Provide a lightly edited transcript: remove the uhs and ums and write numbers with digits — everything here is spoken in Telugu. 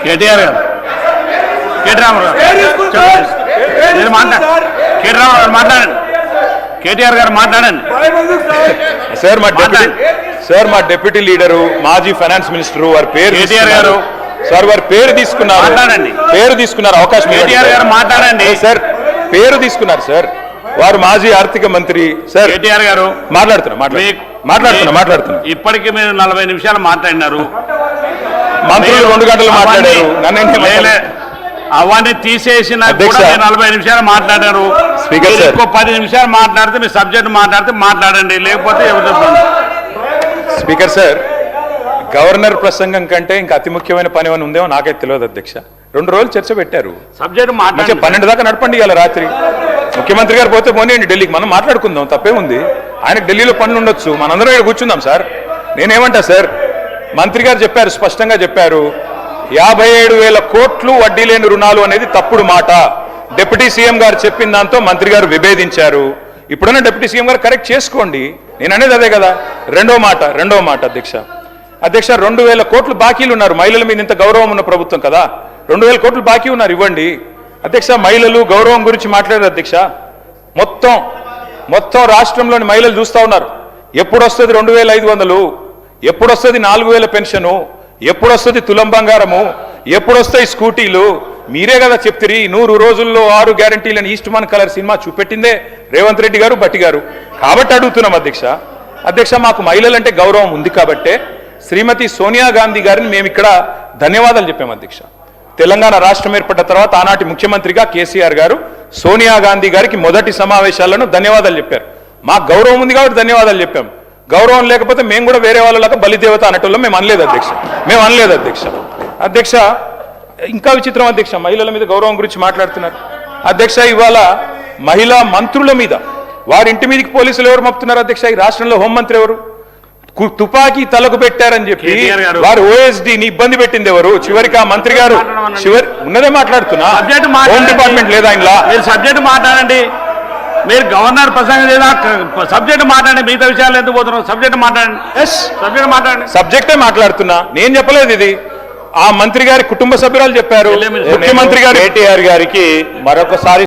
కేటీఆర్ గారు కేటీఆర్ గారు మాట్లాడండి సార్ మా డిప్యూటీ లీడరు మాజీ ఫైనాన్స్ మినిస్టర్ వారి పేరు కేటీఆర్ గారు సార్ వారి పేరు తీసుకున్నారు మాట్లాడండి పేరు తీసుకున్నారు అవకాశం కేటీఆర్ గారు మాట్లాడండి సార్ పేరు తీసుకున్నారు సార్ వారు మాజీ ఆర్థిక మంత్రి సార్ కేటీఆర్ గారు మాట్లాడుతున్నా ఇప్పటికీ మీరు 40 నిమిషాలు మాట్లాడినారు మంత్రులు 2 గంటలు మాట్లాడారు అవన్నీ తీసేసిన 40 నిమిషాలు మాట్లాడారు స్పీకర్ సార్ 10 నిమిషాలు మాట్లాడితే మీ సబ్జెక్ట్ మాట్లాడండి లేకపోతే ఎవరు చెప్పండి స్పీకర్ సార్ గవర్నర్ ప్రసంగం కంటే ఇంకా అతి ముఖ్యమైన పని ఏమైనా ఉందేమో నాకైతే తెలియదు అధ్యక్ష 2 రోజులు చర్చ పెట్టారు సబ్జెక్ట్ మంచిగా 12 దాకా నడపండి ఇవాళ రాత్రి ముఖ్యమంత్రి గారు పోతే పోనీయండి ఢిల్లీకి మనం మాట్లాడుకుందాం తప్పే ఉంది ఆయనకు ఢిల్లీలో పనులు ఉండొచ్చు మనందరం ఇక్కడ కూర్చుందాం సార్ నేనేమంటా సార్ మంత్రి గారు చెప్పారు స్పష్టంగా చెప్పారు 57,000 కోట్లు వడ్డీ లేని రుణాలు అనేది తప్పుడు మాట డిప్యూటీ సీఎం గారు చెప్పిన దాంతో మంత్రి గారు విభేదించారు ఇప్పుడన్నా డిప్యూటీ సీఎం గారు కరెక్ట్ చేసుకోండి నేను అనేది అదే కదా రెండో మాట అధ్యక్ష 2,000 కోట్లు బాకీలు ఉన్నారు మహిళల మీద ఇంత గౌరవం ఉన్న ప్రభుత్వం కదా 2,000 కోట్లు బాకీ ఉన్నారు ఇవ్వండి అధ్యక్ష మహిళలు గౌరవం గురించి మాట్లాడారు అధ్యక్ష మొత్తం రాష్ట్రంలోని మహిళలు చూస్తూ ఉన్నారు ఎప్పుడు వస్తుంది 2,500 ఎప్పుడు వస్తుంది 4,000 పెన్షను ఎప్పుడు వస్తుంది తులం బంగారము ఎప్పుడు వస్తాయి స్కూటీలు మీరే కదా చెప్తిరి 100 రోజుల్లో 6 గ్యారంటీలను east Mann colour cinema చూపెట్టిందే Revanth Reddy గారు భట్టి గారు కాబట్టి అడుగుతున్నాం అధ్యక్ష మాకు మహిళలంటే గౌరవం ఉంది కాబట్టే శ్రీమతి సోనియా గాంధీ గారిని మేము ఇక్కడ ధన్యవాదాలు చెప్పాము అధ్యక్ష తెలంగాణ రాష్ట్రం ఏర్పడ్డ తర్వాత ఆనాటి ముఖ్యమంత్రిగా కేసీఆర్ గారు సోనియా గాంధీ గారికి మొదటి సమావేశాలను ధన్యవాదాలు చెప్పారు మాకు గౌరవం ఉంది కాబట్టి ధన్యవాదాలు చెప్పాం గౌరవం లేకపోతే మేము కూడా వేరే వాళ్ళలాగా బలిదేవత అనటంలో మేము అనలేదు అధ్యక్ష ఇంకా విచిత్రం అధ్యక్ష మహిళల మీద గౌరవం గురించి మాట్లాడుతున్నారు అధ్యక్ష ఇవాళ మహిళా మంత్రుల మీద వారి ఇంటి మీదకి పోలీసులు ఎవరు మప్పుతున్నారు అధ్యక్ష ఈ రాష్ట్రంలో హోంమంత్రి ఎవరు తుపాకీ తలకు పెట్టారని చెప్పి వారు ఓఎస్డీని ఇబ్బంది పెట్టింది ఎవరు చివరికి ఆ మంత్రి గారు ఉన్నదే మాట్లాడుతున్నా హోమ్ డిపార్ట్మెంట్ లేదా ఇంట్లో సబ్జెక్ట్ మాట్లాడండి మీరు గవర్నర్ ప్రసంగం లేదా సబ్జెక్ట్ మాట్లాడండి మిగతా విషయాలు ఎందుకు పోతున్నారు సబ్జెక్ట్ మాట్లాడండి సబ్జెక్టే మాట్లాడుతున్నా నేను చెప్పలేదు ఇది ఆ మంత్రి గారి కుటుంబ సభ్యురాలు చెప్పారు ముఖ్యమంత్రి గారు కేటీఆర్ గారికి మరొకసారి